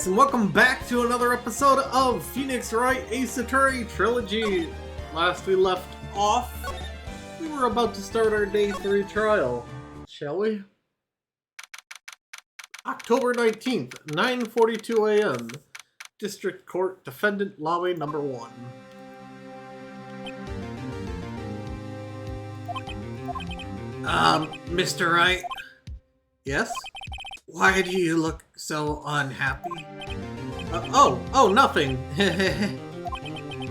EscoNitz, and welcome back to another episode of Phoenix Wright Ace Attorney Trilogy. Last we left off, we were about to start our Day 3 trial, shall we? October 19th, 9:42 a.m. District Court, Defendant Lobby Number 1. Mr. Wright? Yes? Why do you look so unhappy? Nothing.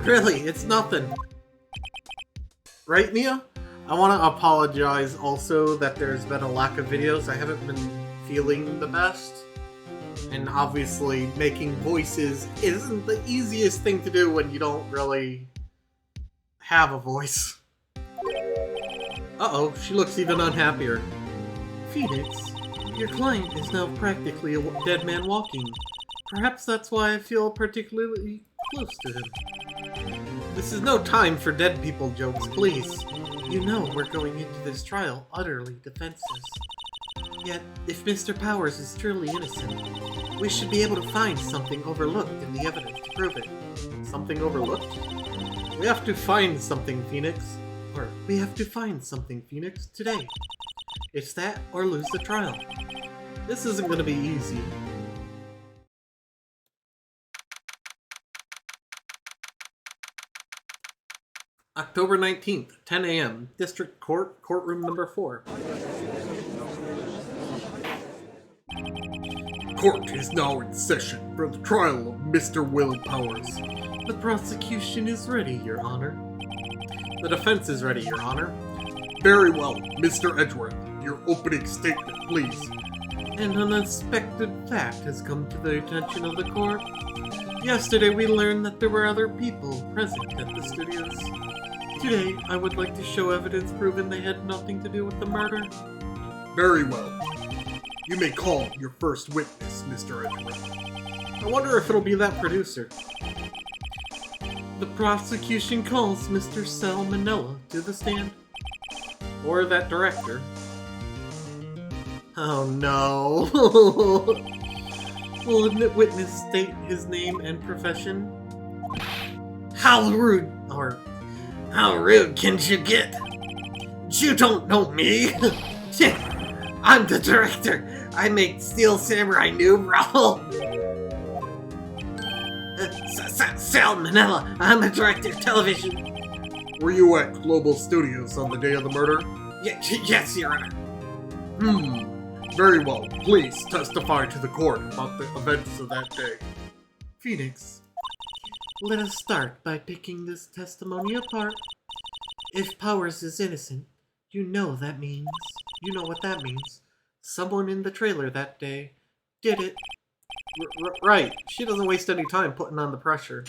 Really, it's nothing. Right, Mia? I want to apologize also that there's been a lack of videos. I haven't been feeling the best. And obviously, making voices isn't the easiest thing to do when you don't really have a voice. Uh-oh, she looks even unhappier. Phoenix, your client is now practically a dead man walking. Perhaps that's why I feel particularly close to him. This is no time for dead people jokes, please. You know we're going into this trial utterly defenseless. Yet, if Mr. Powers is truly innocent, we should be able to find something overlooked in the evidence to prove it. Something overlooked? We have to find something, Phoenix. Or, we have to find something, Phoenix, today. It's that or lose the trial. This isn't going to be easy. October 19th, 10 a.m. District Court, Courtroom Number 4. Court is now in session for the trial of Mr. Will Powers. The prosecution is ready, Your Honor. The defense is ready, Your Honor. Very well, Mr. Edgeworth. Your opening statement, please. An unexpected fact has come to the attention of the court. Yesterday we learned that there were other people present at the studios. Today, I would like to show evidence proving they had nothing to do with the murder. Very well. You may call your first witness, Mr. Edgeworth. I wonder if it'll be that producer. The prosecution calls Mr. Salmonella to the stand. Or that director. Oh no. Will the witness state his name and profession? How rude can you get? You don't know me. I'm the director. I make Steel Samurai numeral. Salmonella. I'm a director of television. Were you at Global Studios on the day of the murder? Yes, Your Honor. Very well. Please testify to the court about the events of that day. Phoenix, let us start by picking this testimony apart. If Powers is innocent, you know what that means. Someone in the trailer that day did it. Right. She doesn't waste any time putting on the pressure.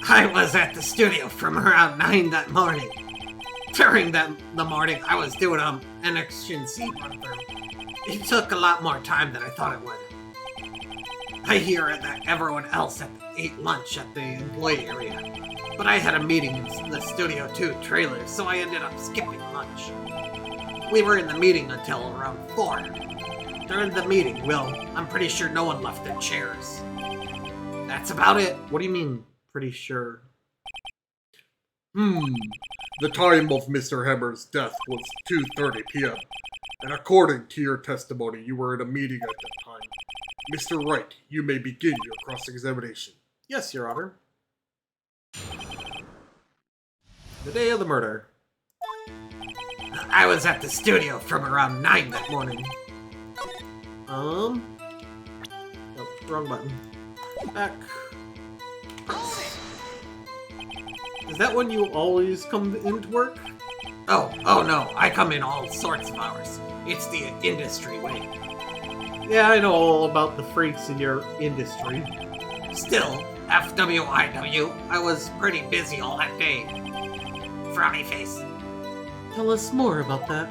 I was at the studio from around 9 that morning. During the morning, I was doing an action scene run through. It took a lot more time than I thought it would. I hear that everyone else ate lunch at the employee area, but I had a meeting in the Studio 2 trailer, so I ended up skipping lunch. We were in the meeting until around 4. During the meeting, I'm pretty sure no one left their chairs. That's about it. What do you mean, pretty sure? The time of Mr. Hammer's death was 2:30 p.m. And according to your testimony, you were in a meeting at that time. Mr. Wright, you may begin your cross-examination. Yes, Your Honor. The day of the murder. I was at the studio from around 9 that morning. Oh, wrong button. Back. Is that when you always come into work? Oh no, I come in all sorts of hours. It's the industry way. Yeah, I know all about the freaks in your industry. Still, FWIW, I was pretty busy all that day. Frowny face. Tell us more about that.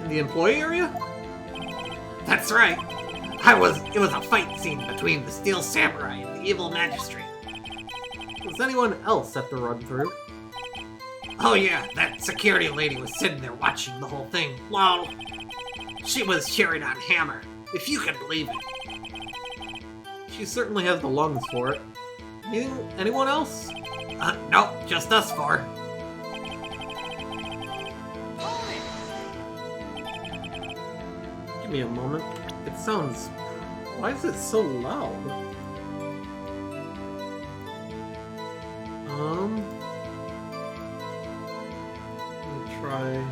In the employee area? That's right. It was a fight scene between the Steel Samurai and the evil magistrate. Was anyone else at the run-through? Oh yeah, that security lady was sitting there watching the whole thing. Lol. She was cheering on Hammer, if you can believe it. She certainly has the lungs for it. Anyone else? Nope, just us four. Give me a moment. It sounds... Why is it so loud? Let me try...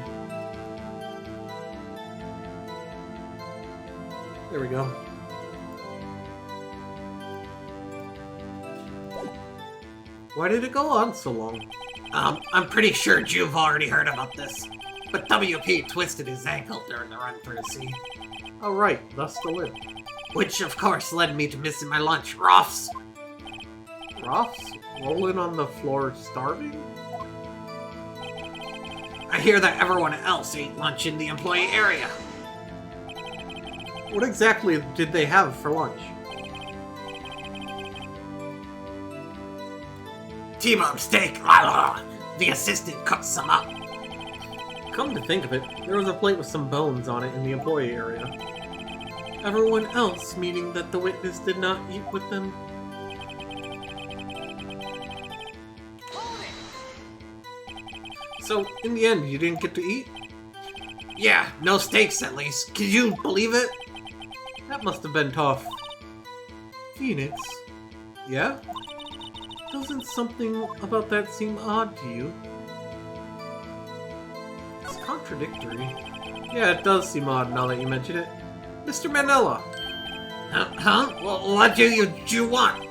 There we go. Why did it go on so long? I'm pretty sure you've already heard about this, but WP twisted his ankle during the run through the sea. Oh right, thus the lid. Which of course led me to missing my lunch. Roths! Roths? Rolling on the floor starving? I hear that everyone else ate lunch in the employee area. What exactly did they have for lunch? T-bone steak. The assistant cooked some up. Come to think of it, there was a plate with some bones on it in the employee area. Everyone else, meaning that the witness did not eat with them? So, in the end, you didn't get to eat? Yeah, no steaks at least. Can you believe it? That must have been tough. Phoenix? Yeah? Doesn't something about that seem odd to you? It's contradictory. Yeah, it does seem odd now that you mention it. Mr. Manila! Huh? Well, what do you want?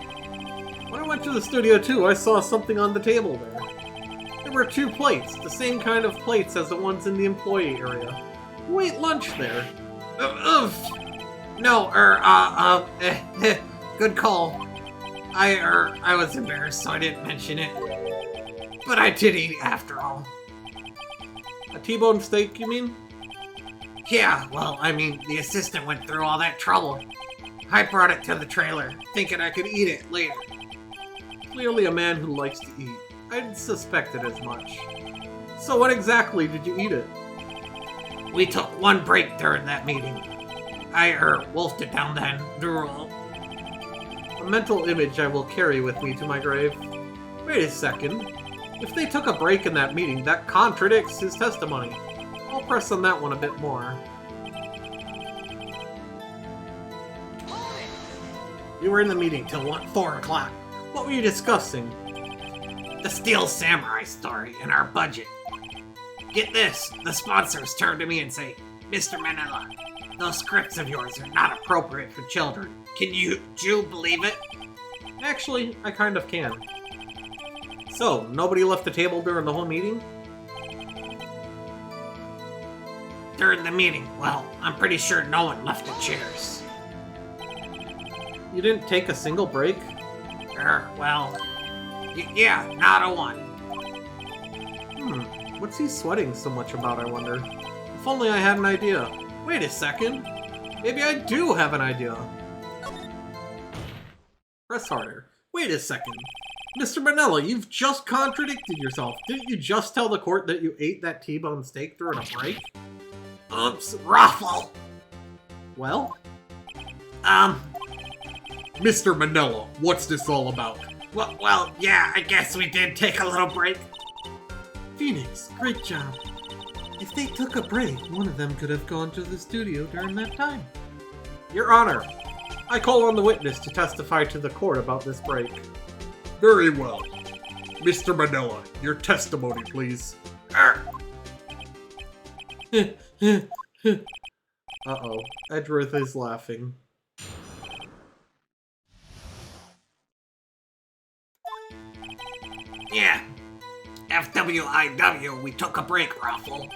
When I went to the studio too, I saw something on the table there. There were 2 plates, the same kind of plates as the ones in the employee area. Who ate lunch there? No, good call. I was embarrassed, so I didn't mention it. But I did eat after all. A T-bone steak, you mean? Yeah, well, I mean, the assistant went through all that trouble. I brought it to the trailer, thinking I could eat it later. Clearly a man who likes to eat. I'd suspected as much. So what exactly did you eat it? We took 1 break during that meeting. I wolfed it down then. Drool. A mental image I will carry with me to my grave. Wait a second. If they took a break in that meeting, that contradicts his testimony. I'll press on that one a bit more. You were in the meeting till 4 o'clock. What were you discussing? The Steel Samurai story and our budget. Get this, the sponsors turn to me and say, Mr. Manila, those scripts of yours are not appropriate for children. Can you believe it? Actually, I kind of can. So, nobody left the table during the whole meeting? During the meeting, well, I'm pretty sure no one left the chairs. You didn't take a single break? Well, yeah, not a one. What's he sweating so much about, I wonder? If only I had an idea. Wait a second. Maybe I do have an idea. Press harder. Wait a second. Mr. Manila, you've just contradicted yourself. Didn't you just tell the court that you ate that T-bone steak during a break? Oops, Ruffle. Well? Mr. Manila, what's this all about? Well, yeah, I guess we did take a little break. Phoenix, great job. If they took a break, one of them could have gone to the studio during that time. Your Honor, I call on the witness to testify to the court about this break. Very well. Mr. Manila, your testimony, please. Uh-oh, Edgeworth is laughing. Yeah. FWIW, we took a break, Ruffle.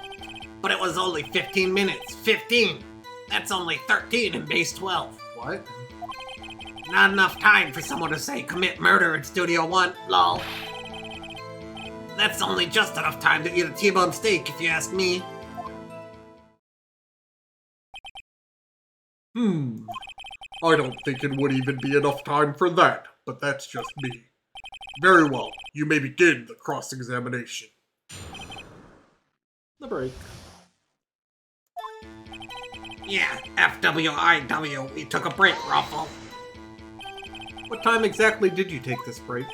But it was only 15 minutes. 15! That's only 13 in base 12. What? Not enough time for someone to say commit murder in Studio 1, lol. That's only just enough time to eat a T-bone steak, if you ask me. I don't think it would even be enough time for that, but that's just me. Very well, you may begin the cross-examination. The break. Yeah, FWIW, we took a break, Ruffle. What time exactly did you take this break?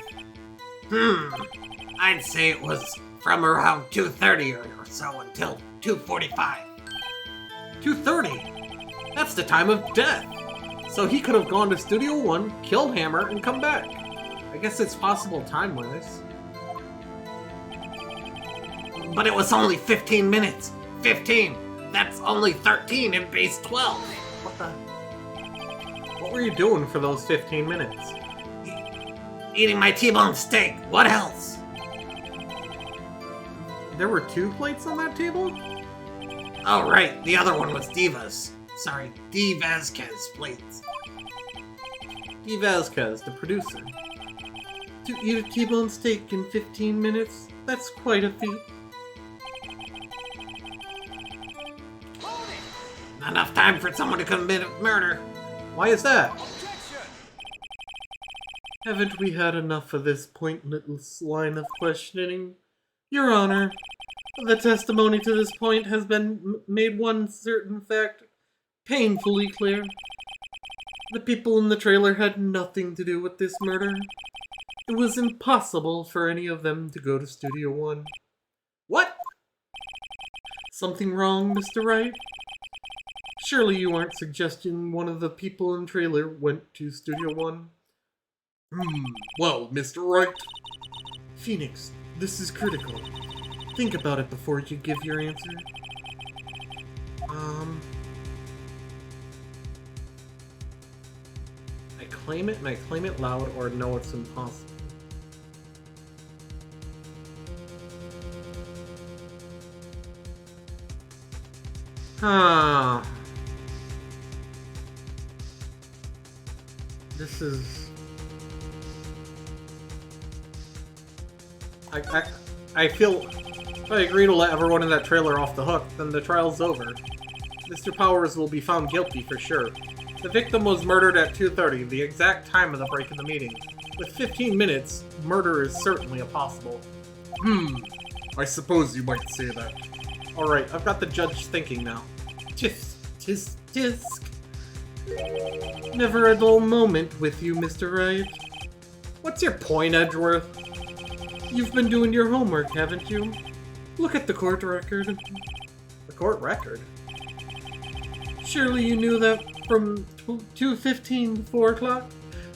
I'd say it was from around 2:30 or so until 2:45. 2:30? That's the time of death! So he could have gone to Studio 1, killed Hammer, and come back. I guess it's possible time-wise. But it was only 15 minutes. 15! That's only 13 in base 12. What the? What were you doing for those 15 minutes? Eating my T-bone steak. What else? There were 2 plates on that table? Oh, right. The other one was Diva's. Sorry, Vasquez plates. D. Vasquez, the producer. To eat a T-bone steak in 15 minutes? That's quite a feat. Not enough time for someone to commit a murder. Why is that? Haven't we had enough of this pointless line of questioning? Your Honor, the testimony to this point has been made one certain fact painfully clear. The people in the trailer had nothing to do with this murder. It was impossible for any of them to go to Studio 1. What? Something wrong, Mr. Wright? Surely you aren't suggesting one of the people in the trailer went to Studio 1? Well, Mr. Wright. Phoenix, this is critical. Think about it before you give your answer. I claim it and I claim it loud, or no, it's impossible. This is... I feel if I agree to let everyone in that trailer off the hook, then the trial's over. Mr. Powers will be found guilty for sure. The victim was murdered at 2:30, the exact time of the break in the meeting. With 15 minutes, murder is certainly impossible. I suppose you might say that. Alright, I've got the judge thinking now. Tisk, tisk, tisk. Never a dull moment with you, Mr. Wright. What's your point, Edgeworth? You've been doing your homework, haven't you? Look at the court record. The court record? Surely you knew that from 2:15 to 4 o'clock,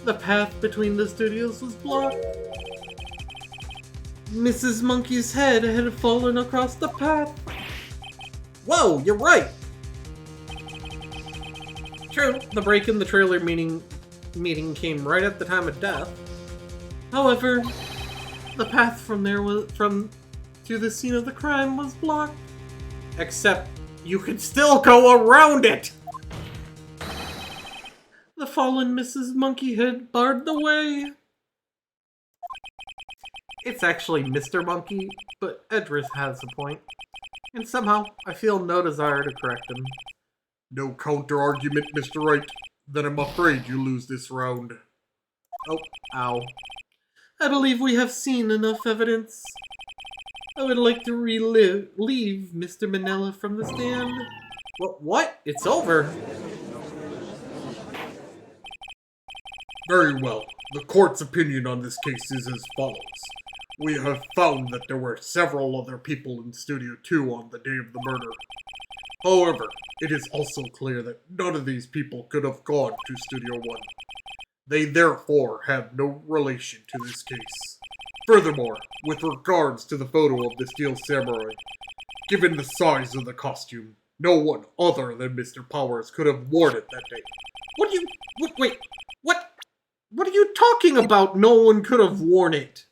the path between the studios was blocked. Mrs. Monkey's head had fallen across the path. Whoa, you're right! True, the break in the trailer meeting came right at the time of death. However, the path from to the scene of the crime was blocked. Except, you could still go around it! The fallen Mrs. Monkey had barred the way. It's actually Mr. Monkey, but Edris has a point. And somehow, I feel no desire to correct him. No counter-argument, Mr. Wright. Then I'm afraid you lose this round. Oh, ow. I believe we have seen enough evidence. I would like to leave Mr. Manila from the stand. What? It's over. Very well. The court's opinion on this case is as follows. We have found that there were several other people in Studio 2 on the day of the murder. However, it is also clear that none of these people could have gone to Studio 1. They therefore have no relation to this case. Furthermore, with regards to the photo of the Steel Samurai, given the size of the costume, no one other than Mr. Powers could have worn it that day. Wait, what are you talking about? No one could have worn it.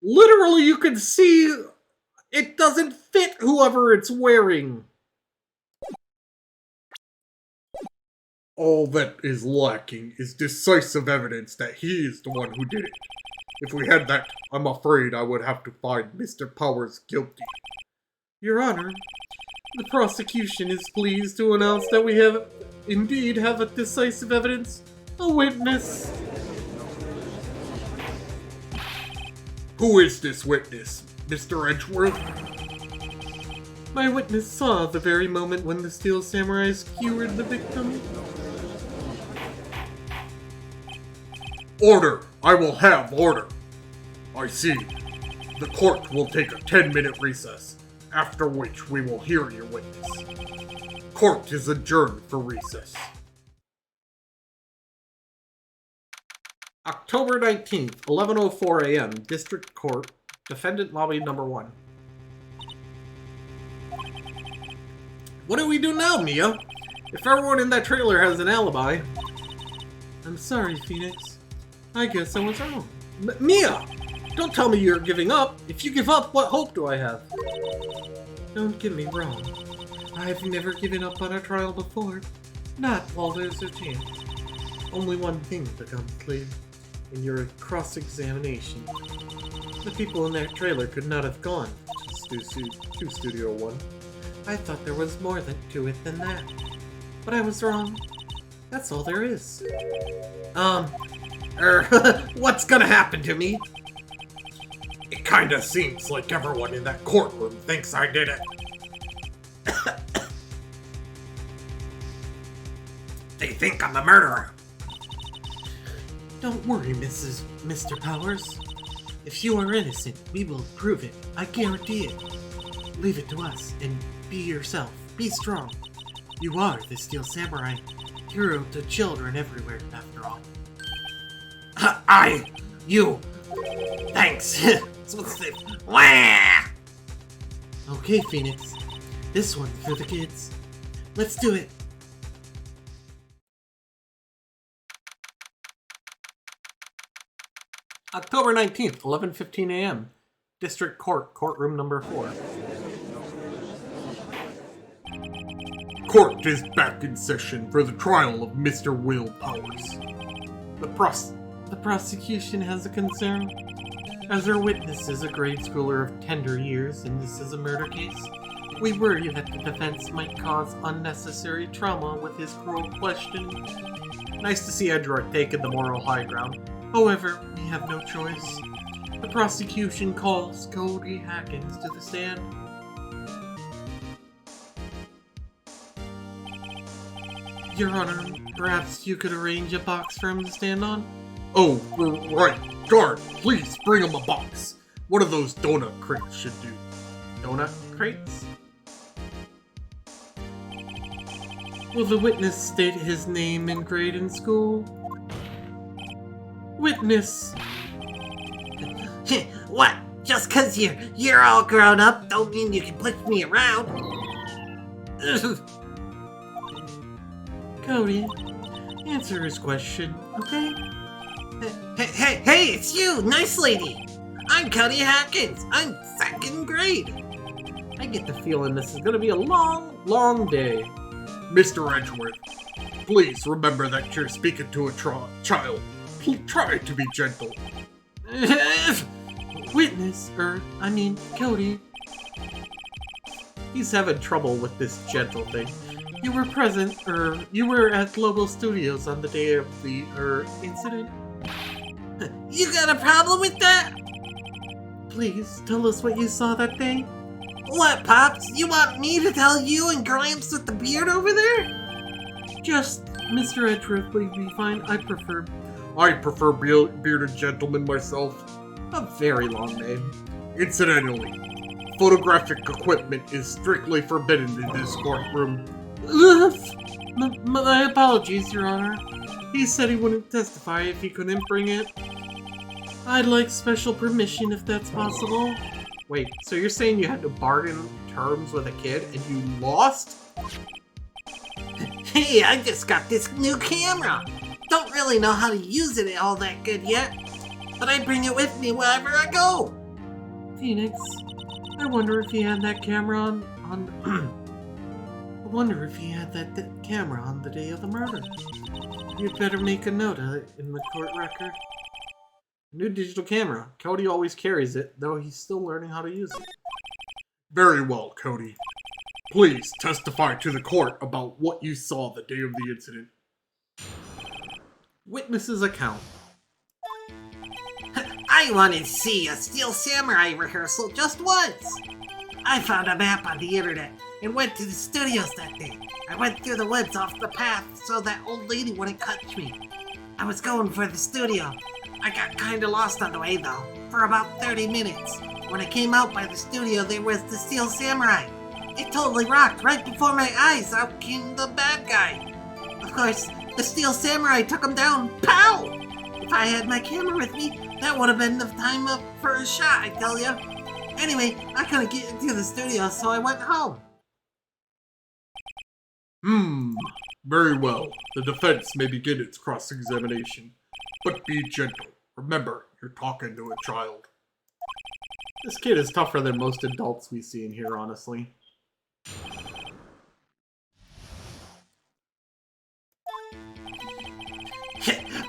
Literally, you can see it doesn't fit whoever it's wearing. All that is lacking is decisive evidence that he is the one who did it. If we had that, I'm afraid I would have to find Mr. Powers guilty. Your Honor, the prosecution is pleased to announce that we have indeed have a decisive evidence, a witness. Who is this witness, Mr. Edgeworth? My witness saw the very moment when the Steel Samurai skewered the victim. Order! I will have order! I see. The court will take a 10-minute recess, after which we will hear your witness. Court is adjourned for recess. October 19th, 11:04 a.m., District Court, Defendant Lobby Number 1. What do we do now, Mia? If everyone in that trailer has an alibi... I'm sorry, Phoenix. I guess I was wrong. Mia! Don't tell me you're giving up. If you give up, what hope do I have? Don't get me wrong. I've never given up on a trial before. Not while there's a chance. Only one thing becomes clear. In your cross-examination, the people in that trailer could not have gone to Studio 1. I thought there was more to it than that. But I was wrong. That's all there is. What's gonna happen to me? It kinda seems like everyone in that courtroom thinks I did it. They think I'm the murderer. Don't worry, Mr. Powers. If you are innocent, we will prove it. I guarantee it. Leave it to us, and be yourself. Be strong. You are the Steel Samurai, hero to children everywhere, after all. Thanks. Wah! Okay, Phoenix. This one's for the kids. Let's do it. October 19th, 11:15 a.m. District Court, Courtroom Number 4. Court is back in session for the trial of Mr. Will Powers. The prosecution has a concern. As our witness is a grade schooler of tender years and this is a murder case, we worry that the defense might cause unnecessary trauma with his cruel questioning. Nice to see Edward taking the moral high ground. However, we have no choice. The prosecution calls Cody Hackins to the stand. Your Honor, perhaps you could arrange a box for him to stand on? Oh, right. Guard, please bring him a box. One of those donut crates should do. Donut crates? Will the witness state his name and grade in school? Witness! What? Just 'cause you're all grown up don't mean you can push me around. Cody, answer his question, okay? Hey, it's you, nice lady. I'm Cody Hackins. I'm second grade. I get the feeling this is gonna be a long, long day. Mr. Edgeworth, please remember that you're speaking to a child. Try to be gentle. Witness, Cody. He's having trouble with this gentle thing. You were at Global Studios on the day of the, incident? You got a problem with that? Please, tell us what you saw that day. What, Pops? You want me to tell you and Gramps with the beard over there? Just Mr. Edgeworth would be fine. I prefer bearded gentlemen myself. a very long name. Incidentally, photographic equipment is strictly forbidden in this courtroom. My apologies, Your Honor. He said he wouldn't testify if he couldn't bring it. I'd like special permission if that's possible. Wait, so you're saying you had to bargain terms with a kid and you lost? Hey, I just got this new camera. Don't really know how to use it all that good yet, but I bring it with me wherever I go. Phoenix, I wonder if he had that camera on I wonder if he had that camera on the day of the murder. You'd better make a note of it in the court record. New digital camera. Cody always carries it, though he's still learning how to use it. Very well, Cody. Please testify to the court about what you saw the day of the incident. Witness's account. I wanted to see a Steel Samurai rehearsal just once. I found a map on the internet and went to the studios that day. I went through the woods off the path so that old lady wouldn't catch me. I was going for the studio. I got kinda lost on the way though, for about 30 minutes. When I came out by the studio, there was the Steel Samurai. It totally rocked. Right before my eyes, out came the bad guy. Of course, the Steel Samurai took him down. Pow! If I had my camera with me, that would have been the time up for a shot, I tell ya. Anyway, I couldn't get into the studio, so I went home. Very well. The defense may begin its cross-examination. But be gentle. Remember, you're talking to a child. This kid is tougher than most adults we see in here, honestly.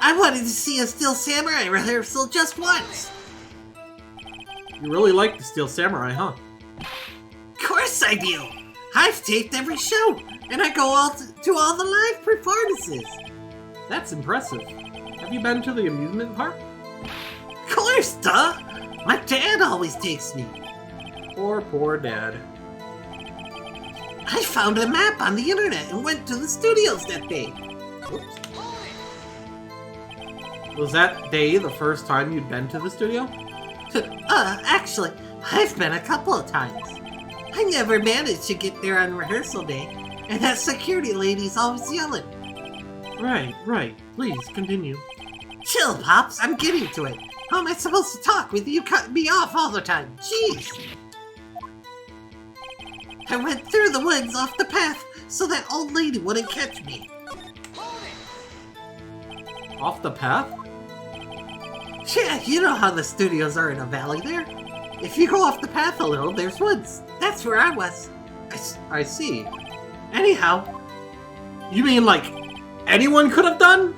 I wanted to see a Steel Samurai rehearsal just once. You really like the Steel Samurai, huh? Of course I do. I've taped every show, and I go to all the live performances. That's impressive. Have you been to the amusement park? Of course, duh. My dad always takes me. Poor dad. I found a map on the internet and went to the studios that day. Oops. Was that day the first time you'd been to the studio? Actually, I've been a couple of times. I never managed to get there on rehearsal day, and that security lady's always yelling. Right. Please, continue. Chill, Pops, I'm getting to it. How am I supposed to talk with you cutting me off all the time? Jeez! I went through the woods off the path so that old lady wouldn't catch me. Off the path? Yeah, you know how the studios are in a valley there. If you go off the path a little, there's woods. That's where I was. I see. Anyhow. You mean like anyone could have done?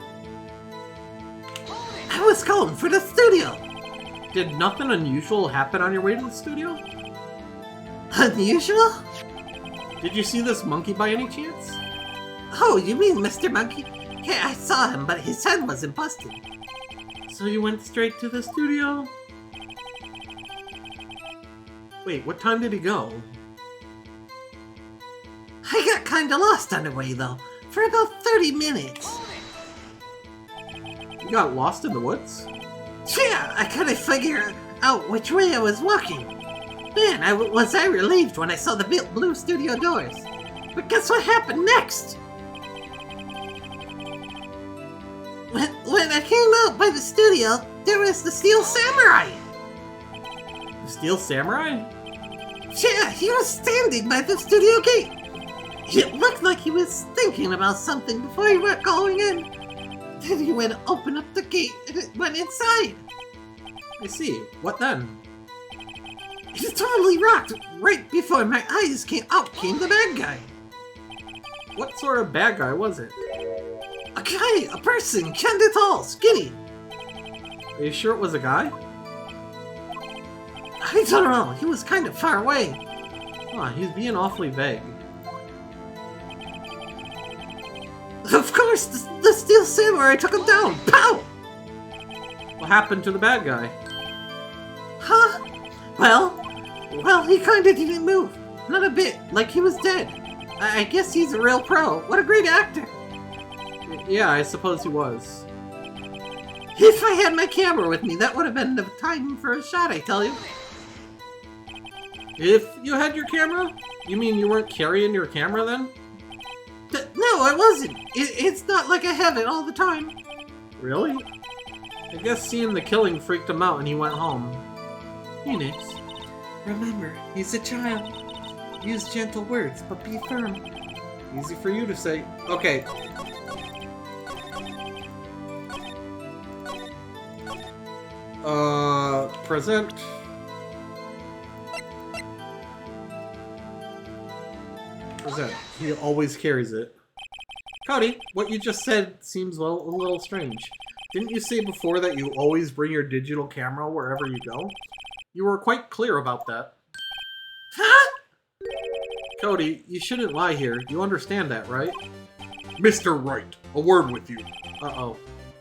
I was going for the studio. Did nothing unusual happen on your way to the studio? Unusual? Did you see this monkey by any chance? Oh, you mean Mr. Monkey? Yeah, I saw him, but his head wasn't busted. So you went straight to the studio? Wait, what time did he go? I got kinda lost on the way, though, for about 30 minutes. You got lost in the woods? Yeah, I couldn't figure out which way I was walking. Man, was I relieved when I saw the blue studio doors. But guess what happened next? When I came out by the studio, there was the Steel Samurai. The Steel Samurai? Yeah, he was standing by the studio gate. It looked like he was thinking about something before he went going in. Then he went to open up the gate and it went inside. I see. What then? He totally rocked. Right before my eyes came the bad guy. What sort of bad guy was it? A person, kinda tall, skinny. Are you sure it was a guy? I don't know, he was kind of far away. Huh, he's being awfully vague. Of course, the Steel Samurai took him down. Pow! What happened to the bad guy? Huh? Well, he kinda didn't move. Not a bit, like he was dead. I guess he's a real pro. What a great actor. Yeah, I suppose he was. If I had my camera with me, that would have been the time for a shot, I tell you. If you had your camera? You mean you weren't carrying your camera then? No, I wasn't. It's not like I have it all the time. Really? I guess seeing the killing freaked him out and he went home. Phoenix, remember, he's a child. Use gentle words, but be firm. Easy for you to say. Okay. Present. Present. He always carries it. Cody, what you just said seems, well, a little strange. Didn't you say before that you always bring your digital camera wherever you go? You were quite clear about that. Huh? Cody, you shouldn't lie here. You understand that, right? Mr. Wright, a word with you. Uh-oh.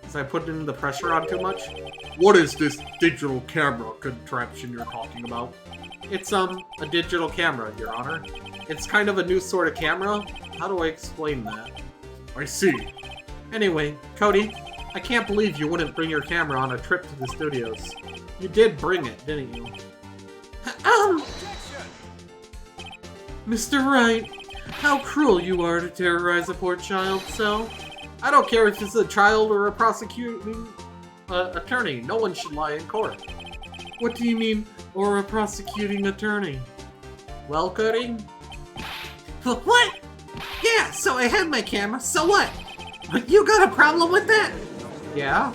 Is I putting the pressure on too much? What is this digital camera contraption you're talking about? It's, a digital camera, Your Honor. It's kind of a new sort of camera. How do I explain that? I see. Anyway, Cody, I can't believe you wouldn't bring your camera on a trip to the studios. You did bring it, didn't you? Mr. Wright, how cruel you are to terrorize a poor child so. I don't care if it's a child or a prosecuting attorney. No one should lie in court. What do you mean, or a prosecuting attorney? Well, Cody? What? Yeah, so I had my camera, so what? You got a problem with that? Yeah?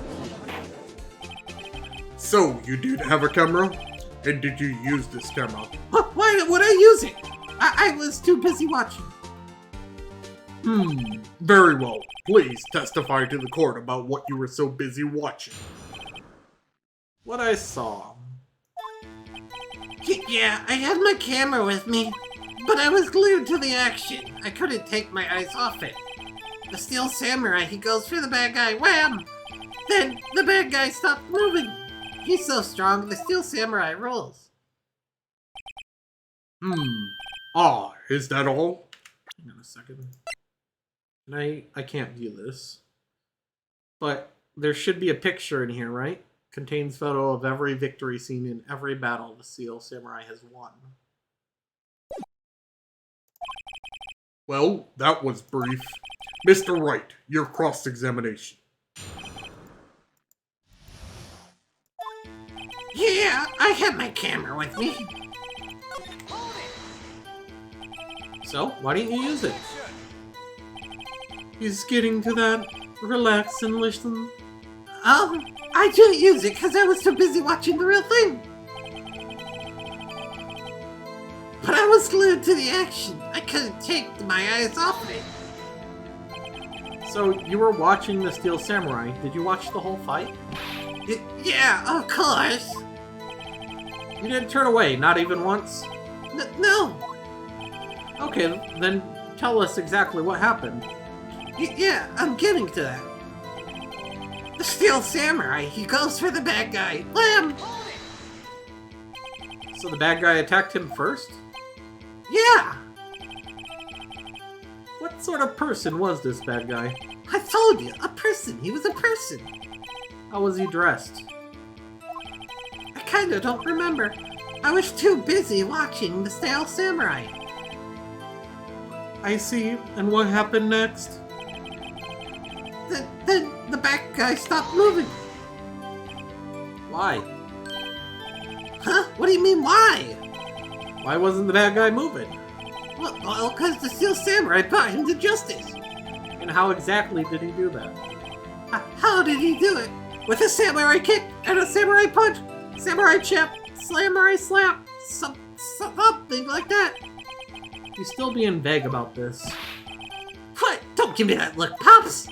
So, you did have a camera? And did you use this camera? Why would I use it? I was too busy watching. Very well. Please testify to the court about what you were so busy watching. What I saw. Yeah, I had my camera with me, but I was glued to the action. I couldn't take my eyes off it. The Steel Samurai, he goes for the bad guy, wham! Then the bad guy stopped moving. He's so strong, the Steel Samurai rolls. Is that all? Hang on a second. And I can't view this. But there should be a picture in here, right? Contains photo of every victory scene in every battle the Steel Samurai has won. Well, that was brief. Mr. Wright, your cross-examination. Yeah, I had my camera with me. So, why didn't you use it? He's getting to that. Relax and listen. I didn't use it because I was too busy watching the real thing. But I was glued to the action. I couldn't take my eyes off it. So, you were watching the Steel Samurai. Did you watch the whole fight? Yeah, of course. You didn't turn away, not even once? No. Okay, then tell us exactly what happened. Yeah, I'm getting to that. The Steel Samurai, he goes for the bad guy. Blam! So the bad guy attacked him first? Yeah! What sort of person was this bad guy? I told you, a person. He was a person. How was he dressed? I kinda don't remember. I was too busy watching the Steel Samurai. I see. And what happened next? Then the bad guy stopped moving. Why? Huh? What do you mean, why? Why wasn't the bad guy moving? Well, because the Steel Samurai brought him to justice. And how exactly did he do that? How did he do it? With a samurai kick and a samurai punch, samurai chop, samurai slap, something like that. He's still being vague about this. What? Don't give me that look, Pops!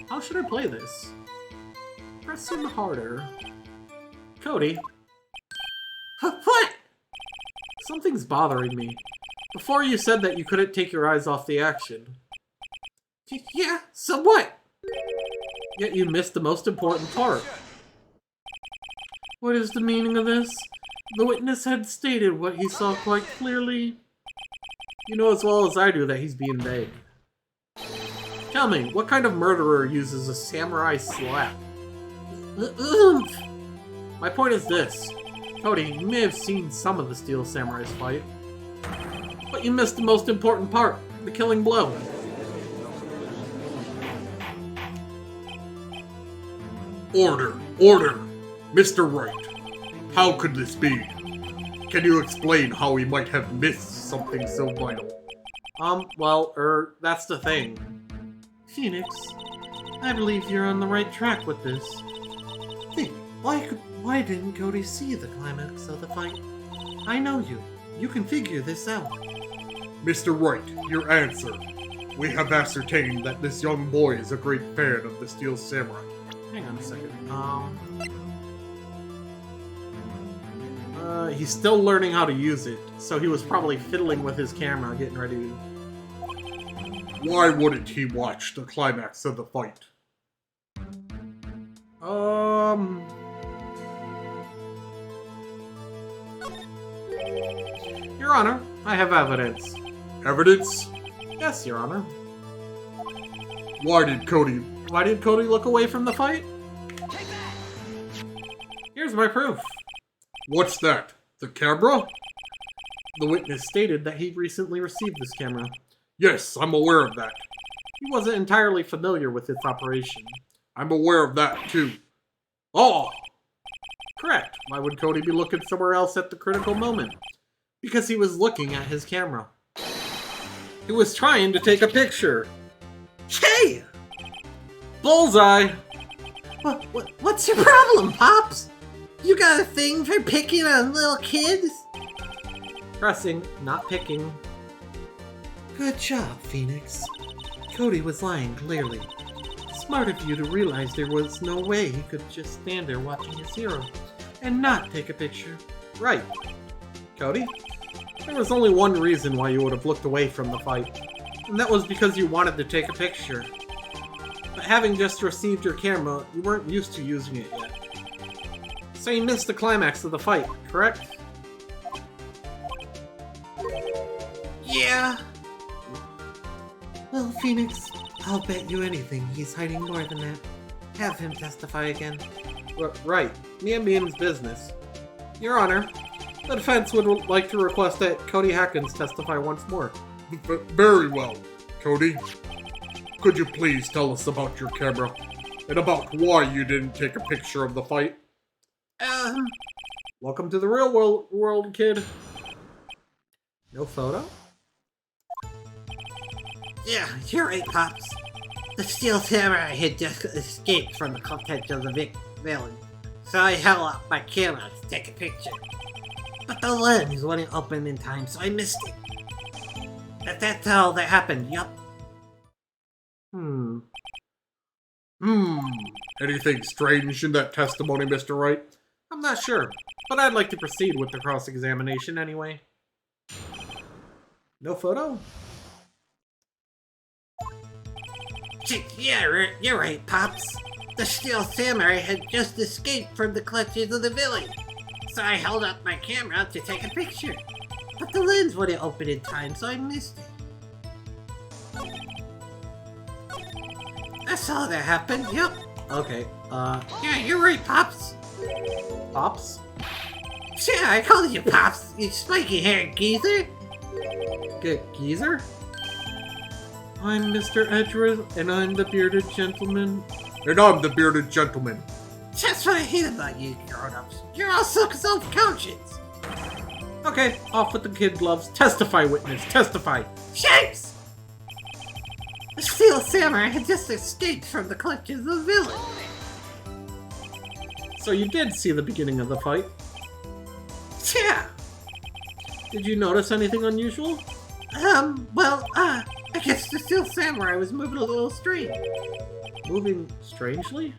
How should I play this? Press him harder. Cody, What? something's bothering me. Before you said that you couldn't take your eyes off the action. Yeah, so what? Yet you missed the most important part. What is the meaning of this? The witness had stated what he saw quite clearly. You know as well as I do that he's being vague. Tell me, what kind of murderer uses a samurai slap? My point is this. Cody, you may have seen some of the Steel Samurai's fight, but you missed the most important part, the killing blow. Order! Order! Mr. Wright, how could this be? Can you explain how he might have missed something so vital? That's the thing. Phoenix, I believe you're on the right track with this. Think, why didn't Cody see the climax of the fight? I know you. You can figure this out. Mr. Wright, your answer. We have ascertained that this young boy is a great fan of the Steel Samurai. Hang on a second. He's still learning how to use it, so he was probably fiddling with his camera, getting ready to... Why wouldn't he watch the climax of the fight? Your Honor, I have evidence. Evidence? Yes, Your Honor. Why did Cody... Why did Cody look away from the fight? Here's my proof. What's that? The camera? The witness stated that he recently received this camera. Yes, I'm aware of that. He wasn't entirely familiar with its operation. I'm aware of that, too. Oh! Correct. Why would Cody be looking somewhere else at the critical moment? Because he was looking at his camera. He was trying to take a picture. Hey! Bullseye! What's your problem, Pops? You got a thing for picking on little kids? Pressing, not picking. Good job, Phoenix. Cody was lying, clearly. Smart of you to realize there was no way he could just stand there watching his hero and not take a picture. Right. Cody? There was only one reason why you would have looked away from the fight, and that was because you wanted to take a picture. But having just received your camera, you weren't used to using it yet. So you missed the climax of the fight, correct? Yeah. Well, Phoenix, I'll bet you anything he's hiding more than that. Have him testify again. Right. Means business. Your Honor, the defense would like to request that Cody Hackins testify once more. Very well. Cody, could you please tell us about your camera? And about why you didn't take a picture of the fight? Welcome to the real world, kid. No photo? Yeah, you're right, Pops. The steel samurai had just escaped from the clutches of the villain, so I held up my camera to take a picture. But the lens wouldn't open in time, so I missed it. That's all that happened, yup. Anything strange in that testimony, Mr. Wright? I'm not sure, but I'd like to proceed with the cross-examination anyway. No photo? Yeah, you're right, Pops. The steel samurai had just escaped from the clutches of the villain, so I held up my camera to take a picture. But the lens wouldn't open in time, so I missed it. That's all that happened, yup. Okay, Yeah, you're right, Pops. Pops? Yeah, I called you Pops, you spiky-haired geezer. Geezer? I'm Mr. Edgeworth, and I'm the bearded gentleman. And I'm the bearded gentleman. That's what I hate about you grown-ups. You're all so self-conscious. Okay, off with the kid gloves. Testify, witness, testify. Shanks! The steel samurai had just escaped from the clutches of the villain. So you did see the beginning of the fight. Yeah. Did you notice anything unusual? I guess the steel samurai was moving a little strange. Moving strangely?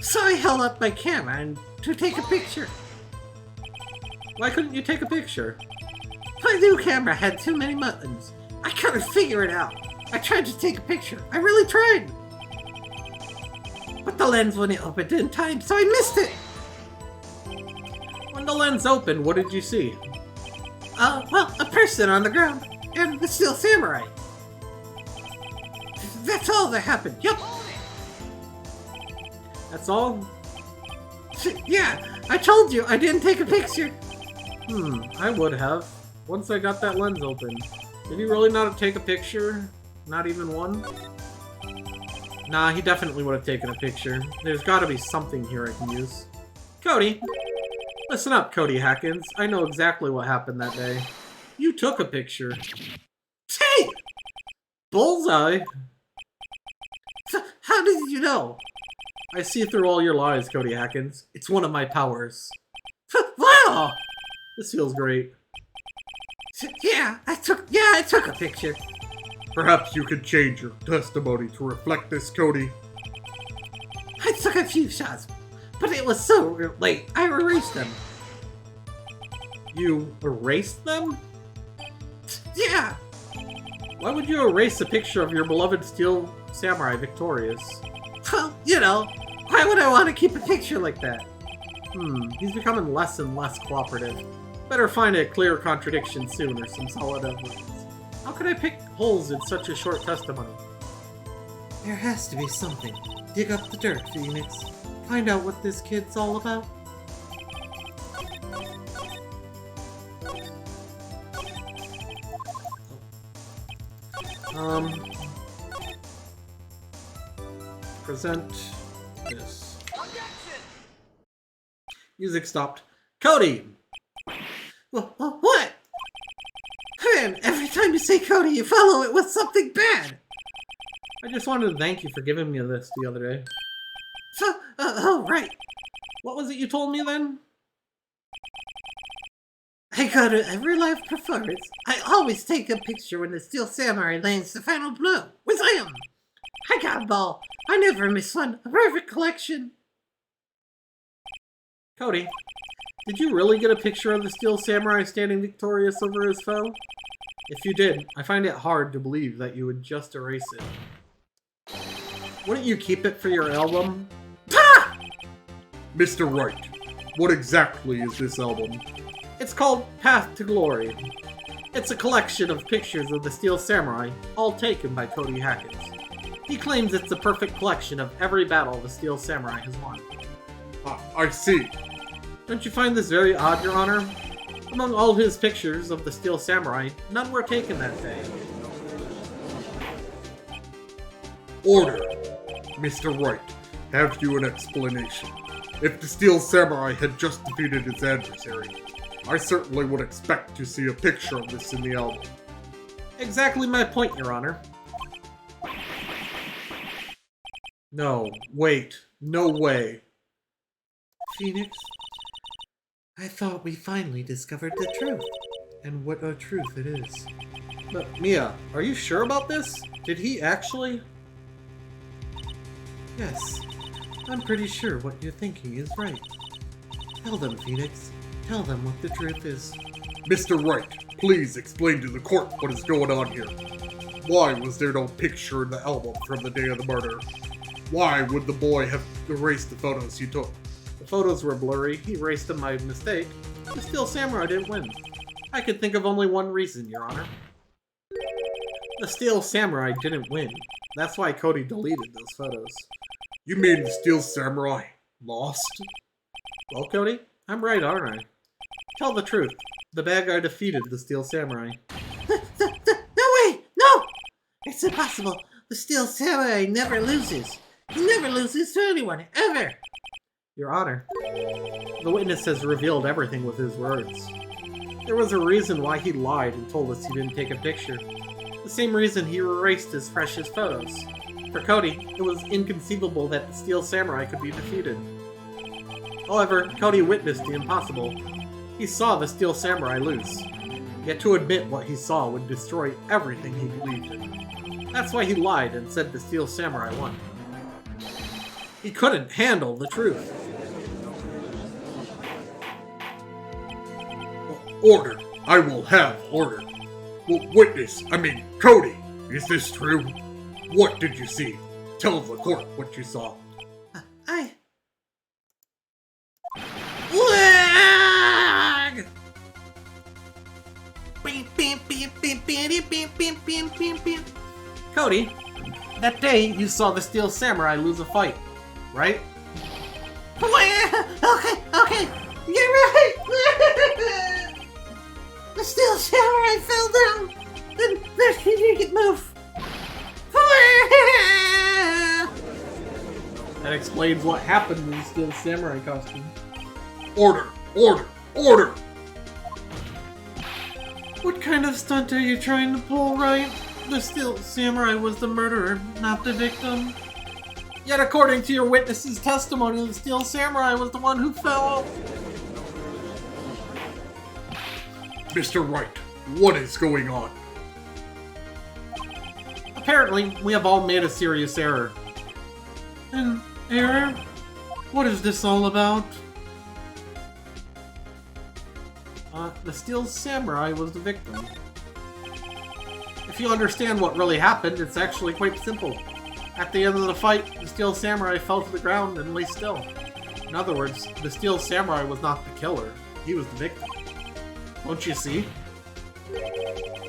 So I held up my camera and to take a picture. Why couldn't you take a picture? My new camera had too many buttons. I couldn't figure it out. I tried to take a picture. I really tried. But the lens wouldn't open in time, so I missed it. When the lens opened, what did you see? A person on the ground and the steel samurai. That's all that happened. Yup. That's all? Yeah, I told you I didn't take a picture. I would have. Once I got that lens open. Did he really not take a picture? Not even one? Nah, he definitely would have taken a picture. There's gotta be something here I can use. Cody! Listen up, Cody Hackins. I know exactly what happened that day. You took a picture. Hey! Bullseye! How did you know? I see through all your lies, Cody Hackins. It's one of my powers. Wow! This feels great. Yeah, I took a picture. Perhaps you could change your testimony to reflect this, Cody. I took a few shots, but it was so late, I erased them. You erased them? Yeah! Why would you erase a picture of your beloved steel samurai victorious? Well, you know, why would I want to keep a picture like that? He's becoming less and less cooperative. Better find a clear contradiction soon or some solid evidence. How could I pick holes in such a short testimony? There has to be something. Dig up the dirt, Phoenix. Find out what this kid's all about. Present this. Music stopped. Cody! What? Man, every time you say Cody, you follow it with something bad! I just wanted to thank you for giving me this the other day. Oh, right. What was it you told me then? I go to every live performance. I always take a picture when the Steel Samurai lands the final blow. With him! I got a ball. I never miss one. A perfect collection. Cody, did you really get a picture of the Steel Samurai standing victorious over his foe? If you did, I find it hard to believe that you would just erase it. Wouldn't you keep it for your album? Ah! Mr. Wright, what exactly is this album? It's called Path to Glory. It's a collection of pictures of the Steel Samurai, all taken by Cody Hackett. He claims it's the perfect collection of every battle the Steel Samurai has won. I see. Don't you find this very odd, Your Honor? Among all his pictures of the Steel Samurai, none were taken that day. Order! Mr. Wright, have you an explanation? If the Steel Samurai had just defeated its adversary, I certainly would expect to see a picture of this in the album. Exactly my point, Your Honor. No, wait, no way. Phoenix, I thought we finally discovered the truth. And what a truth it is. But, Mia, are you sure about this? Did he actually? Yes, I'm pretty sure what you're thinking is right. Tell them, Phoenix. Tell them what the truth is. Mr. Wright, please explain to the court what is going on here. Why was there no picture in the album from the day of the murder? Why would the boy have erased the photos he took? The photos were blurry. He erased them by mistake. The Steel Samurai didn't win. I could think of only one reason, Your Honor. The Steel Samurai didn't win. That's why Cody deleted those photos. You mean the Steel Samurai lost? Well, Cody, I'm right, aren't I? Tell the truth. The bad guy defeated the Steel Samurai. No way! No! It's impossible. The Steel Samurai never loses. He never loses to anyone, ever! Your Honor, the witness has revealed everything with his words. There was a reason why he lied and told us he didn't take a picture. The same reason he erased his precious photos. For Cody, it was inconceivable that the Steel Samurai could be defeated. However, Cody witnessed the impossible. He saw the Steel Samurai lose. Yet to admit what he saw would destroy everything he believed in. That's why he lied and said the Steel Samurai won. He couldn't handle the truth. Order! I will have order. Cody, is this true? What did you see? Tell the court what you saw. Lag! Cody, that day you saw the Steel Samurai lose a fight, right? Okay, you're right! The Steel Samurai fell down! Then he didn't move! That explains what happened in the Steel Samurai costume. Order! What kind of stunt are you trying to pull, Wright? The Steel Samurai was the murderer, not the victim. Yet according to your witness's testimony, the Steel Samurai was the one who fell. Mr. Wright, what is going on? Apparently, we have all made a serious error. An error? What is this all about? The Steel Samurai was the victim. If you understand what really happened, it's actually quite simple. At the end of the fight, the Steel Samurai fell to the ground and lay still. In other words, the Steel Samurai was not the killer, he was the victim. Don't you see?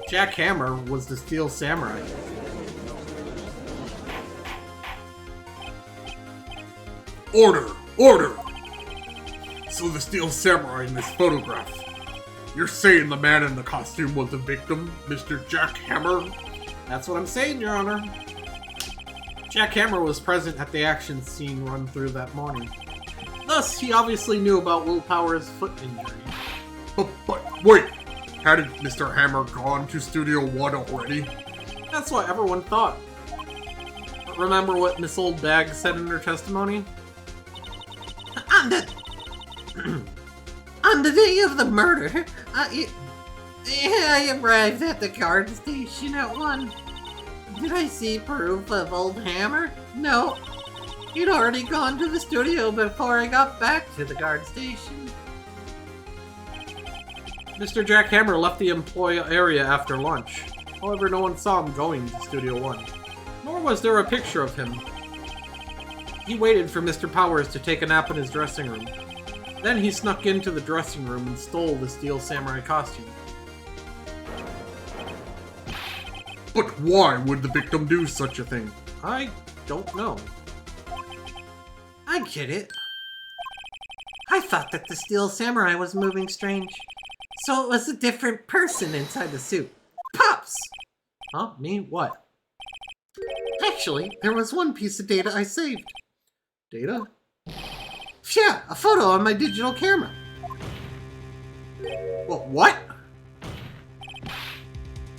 Jack Hammer was the Steel Samurai. Order! Order! So the Steel Samurai in this photograph. You're saying the man in the costume was the victim, Mr. Jack Hammer? That's what I'm saying, Your Honor. Jack Hammer was present at the action scene run through that morning. Thus, he obviously knew about Will Powers' foot injury. But wait! Hadn't Mr. Hammer gone to Studio 1 already? That's what everyone thought. But remember what Miss Old Bag said in her testimony? On the day of the murder, I arrived at the guard station at 1. Did I see proof of Old Hammer? No. He'd already gone to the studio before I got back to the guard station. Mr. Jack Hammer left the employee area after lunch. However, no one saw him going to Studio 1. Nor was there a picture of him. He waited for Mr. Powers to take a nap in his dressing room. Then he snuck into the dressing room and stole the Steel Samurai costume. But why would the victim do such a thing? I don't know. I get it. I thought that the Steel Samurai was moving strange. So it was a different person inside the suit. Pops! Huh? Me? What? Actually, there was one piece of data I saved. Data? Yeah, a photo on my digital camera. Well, what?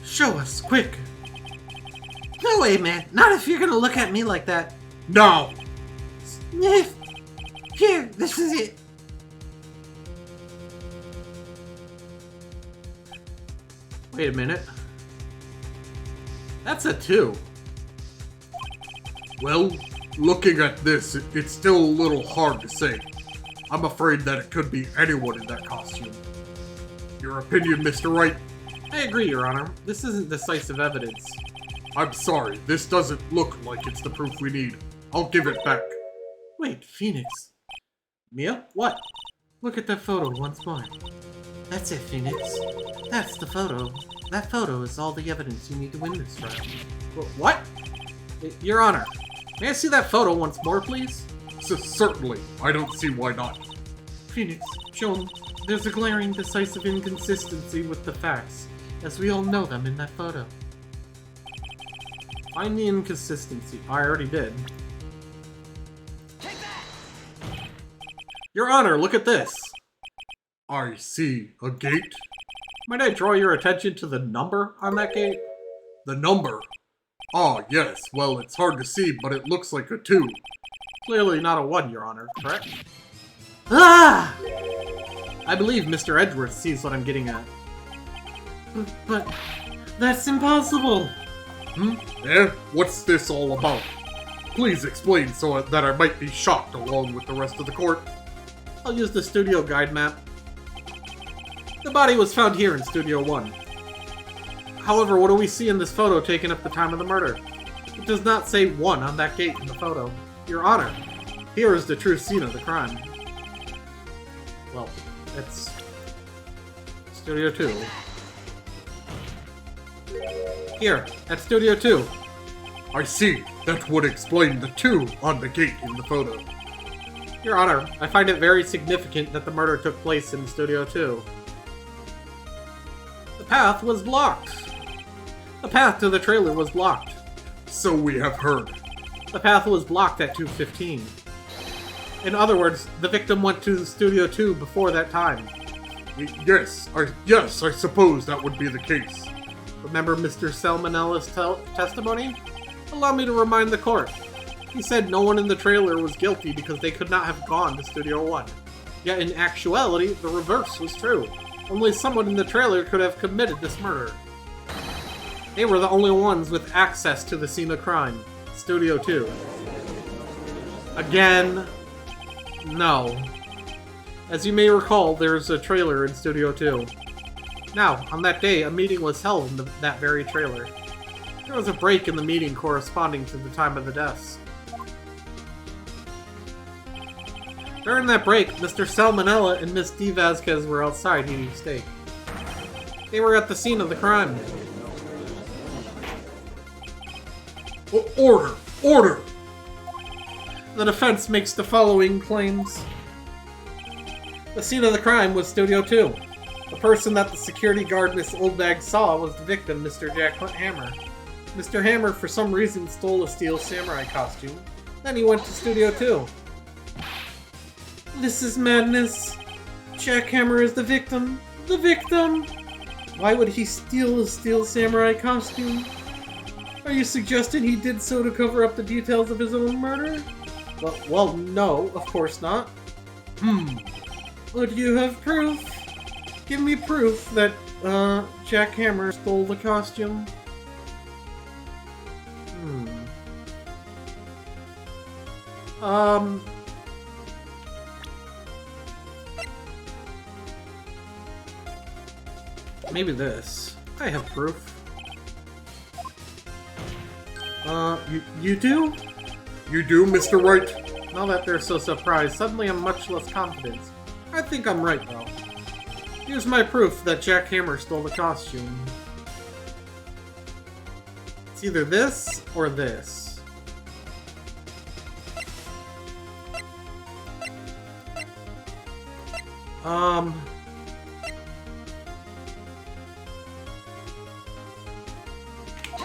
Show us, quick. No way, man. Not if you're gonna look at me like that. No! Sniff. Here, this is it. Wait a minute. That's a 2. Well, looking at this, it's still a little hard to say. I'm afraid that it could be anyone in that costume. Your opinion, Mr. Wright? I agree, Your Honor. This isn't decisive evidence. I'm sorry, this doesn't look like it's the proof we need. I'll give it back. Wait, Phoenix. Mia? What? Look at that photo once more. That's it, Phoenix. That's the photo. That photo is all the evidence you need to win this trial. What? Your Honor, may I see that photo once more, please? Certainly. I don't see why not. Phoenix, Joan, there's a glaring decisive inconsistency with the facts, as we all know them in that photo. Find the inconsistency. I already did. Your Honor, look at this! I see. A gate? Might I draw your attention to the number on that gate? The number? Ah, yes. Well, it's hard to see, but it looks like a 2. Clearly not a 1, Your Honor, correct? Ah! I believe Mr. Edgeworth sees what I'm getting at. But that's impossible. Eh? What's this all about? Please explain so that I might be shocked along with the rest of the court. I'll use the studio guide map. The body was found here in Studio 1. However, what do we see in this photo taken at the time of the murder? It does not say 1 on that gate in the photo. Your Honor, here is the true scene of the crime. Well, it's Studio 2. Here, at Studio 2. I see. That would explain the 2 on the gate in the photo. Your Honor, I find it very significant that the murder took place in Studio 2. The path was blocked. The path to the trailer was blocked. So we have heard. The path was blocked at 2:15. In other words, the victim went to Studio 2 before that time. Yes, I suppose that would be the case. Remember Mr. Salmonella's testimony? Allow me to remind the court. He said no one in the trailer was guilty because they could not have gone to Studio 1. Yet in actuality, the reverse was true. Only someone in the trailer could have committed this murder. They were the only ones with access to the scene of crime, Studio 2. Again, no. As you may recall, there's a trailer in Studio 2. Now, on that day, a meeting was held in that very trailer. There was a break in the meeting corresponding to the time of the deaths. During that break, Mr. Salmonella and Miss D. Vasquez were outside eating steak. They were at the scene of the crime. Order! Order! The defense makes the following claims. The scene of the crime was Studio 2. The person that the security guard Miss Oldbag saw was the victim, Mr. Jack Hammer. Mr. Hammer, for some reason, stole a steel samurai costume. Then he went to Studio 2. This is madness. Jack Hammer is the victim. The victim! Why would he steal a steel samurai costume? Are you suggesting he did so to cover up the details of his own murder? Well, no, of course not. Would you have proof? Give me proof that, Jack Hammer stole the costume. Maybe this. I have proof. You do? You do, Mr. Wright? Now that they're so surprised, suddenly I'm much less confident. I think I'm right, though. Here's my proof that Jack Hammer stole the costume. It's either this or this.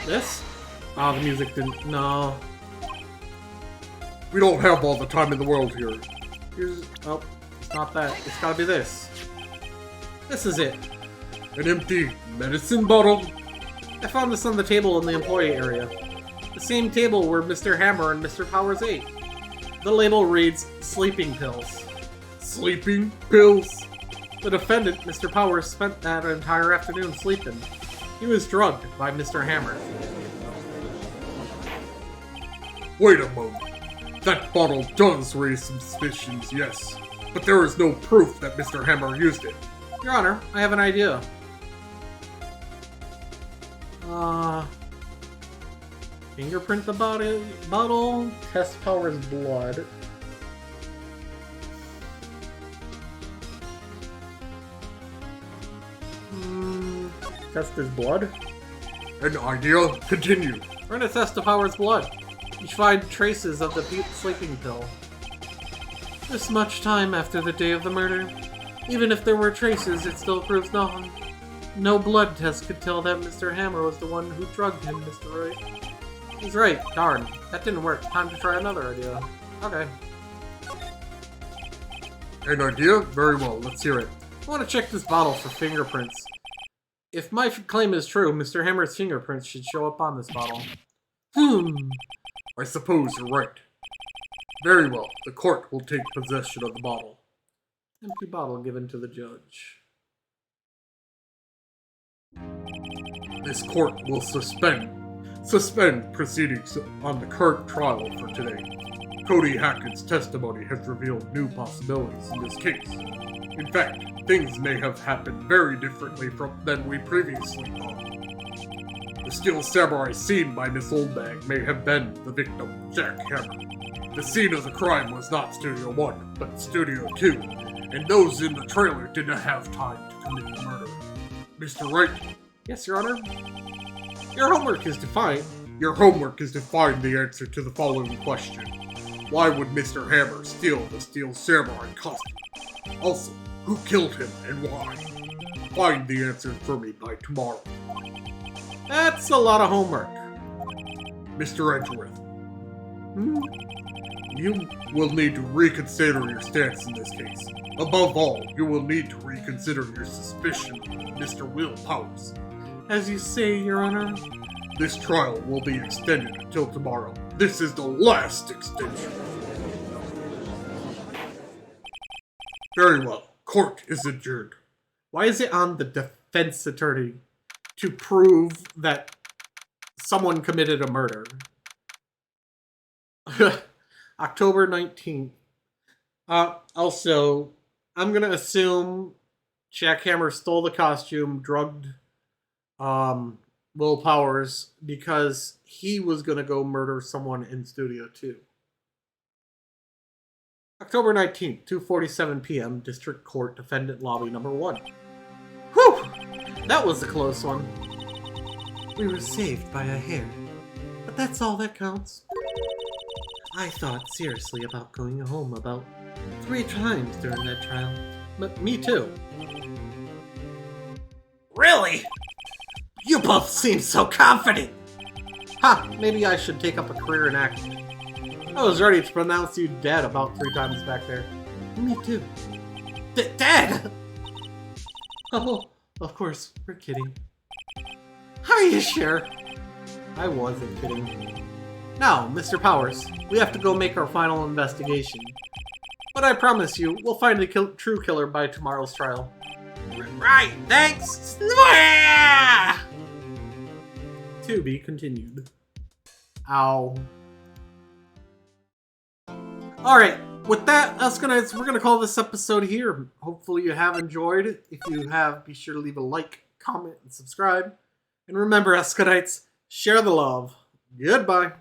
This? Oh, the music didn't... No. We don't have all the time in the world here. Here's... Oh, it's not that. It's gotta be this. This is it. An empty medicine bottle? I found this on the table in the employee area. The same table where Mr. Hammer and Mr. Powers ate. The label reads, sleeping pills. Sleeping pills? The defendant, Mr. Powers, spent that entire afternoon sleeping. He was drugged by Mr. Hammer. Wait a moment. That bottle does raise some suspicions, yes. But there is no proof that Mr. Hammer used it. Your Honor, I have an idea. Fingerprint the bottle, test Powers' blood. Test his blood? An idea? Continue. Run a test of Powers' blood. You find traces of the sleeping pill. This much time after the day of the murder. Even if there were traces, it still proves nothing. No blood test could tell that Mr. Hammer was the one who drugged him, Mr. Wright. He's right. Darn. That didn't work. Time to try another idea. Okay. An idea? Very well. Let's hear it. I want to check this bottle for fingerprints. If my claim is true, Mr. Hammer's fingerprints should show up on this bottle. I suppose you're right. Very well. The court will take possession of the bottle. Empty bottle given to the judge. This court will suspend proceedings on the current trial for today. Cody Hackett's testimony has revealed new possibilities in this case. In fact, things may have happened very differently than we previously thought. The steel samurai seen by Miss Oldbag may have been the victim, Jack Hammer. The scene of the crime was not Studio 1, but Studio 2, and those in the trailer didn't have time to commit the murder. Mr. Wright? Yes, Your Honor? Your homework is to find... Your homework is to find the answer to the following question. Why would Mr. Hammer steal the steel samurai costume? Also, who killed him and why? Find the answer for me by tomorrow. That's a lot of homework. Mr. Edgeworth, you will need to reconsider your stance in this case. Above all, you will need to reconsider your suspicion of Mr. Will Powers. As you say, Your Honor. This trial will be extended until tomorrow. This is the last extension. Very well. Court is adjourned. Why is it on the defense attorney to prove that someone committed a murder? October 19th. Also, I'm gonna assume Jack Hammer stole the costume, drugged Will Powers, because he was gonna go murder someone in Studio 2. October 19th, 2:47 p.m., District Court, Defendant Lobby Number 1. Whew! That was a close one. We were saved by a hair, but that's all that counts. I thought seriously about going home about 3 times during that trial. But me too. Really? You both seem so confident. Ha! Maybe I should take up a career in acting. I was ready to pronounce you dead about 3 times back there. Me too. Dead? Oh, of course, we're kidding. Are you sure? I wasn't kidding. Now, Mr. Powers, we have to go make our final investigation. But I promise you, we'll find the true killer by tomorrow's trial. Right, thanks. To be continued. Ow. Alright, with that, EscoNitz, we're going to call this episode here. Hopefully you have enjoyed. If you have, be sure to leave a like, comment, and subscribe. And remember, EscoNitz, share the love. Goodbye.